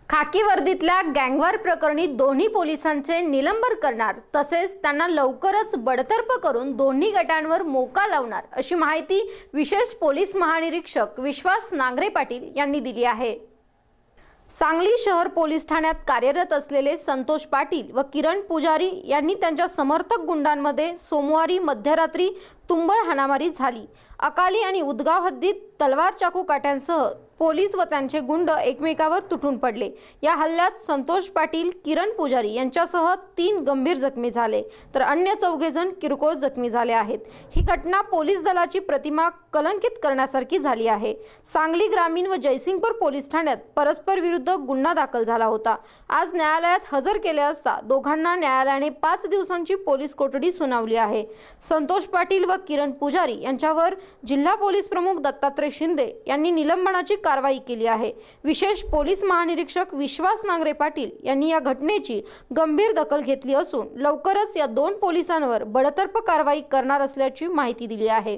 खाकी वर्दीतल्या गँगवॉर प्रकरणी दोन्ही पोलिसांचे निलंबन करणार तसेच त्यांना लवकरच बडतर्फ करून दोन्ही गटांवर मोका लावणार अशी माहिती विशेष पोलीस महानिरीक्षक विश्वास नांगरे पाटील यांनी दिली आहे। सांगली शहर पोलीस ठाण्यात कार्यरत असलेले संतोष पाटील व किरण पुजारी यांनी त्यांच्या समर्थक गुंडांमध्ये सोमवारी मध्यरात्री तुंबळ हाणामारी झाली। अकाली आणि उदगाव हद्दीत तलवार चाकू काट्यांसह पोलीस व त्यांचे गुंड एकमेकावर तुटून पडले। या हल्ल्यात संतोष पाटील, किरण पुजारी यांच्यासह 3 गंभीर जखमी झाले तर अन्य 4 जण किरकोळ जखमी झाले आहेत। ही घटना पोलीस दलाची प्रतिमा कलंकित करण्यासारखी झाली आहे। सांगली ग्रामीण व जयसिंगपूर पोलीस ठाण्यात परस्पर विरुद्ध गुन्हा दाखल झाला होता। आज न्यायालयात हजर केले असता दोघांना न्यायालयाने 5 दिवसांची पोलीस कोठडी सुनावली आहे। संतोष पाटील व किरण पुजारी यांच्यावर जिल्हा पोलीस प्रमुख दत्तात्रय शिंदे यांनी निलंबनाची कारवाई केली आहे। विशेष पोलीस महानिरीक्षक विश्वास नांगरे पाटील यांनी या घटनेची गंभीर दखल घेतली असून लवकरच या 2 पोलिसांवर बडतर्फ कारवाई करणार असल्याची माहिती दिली आहे।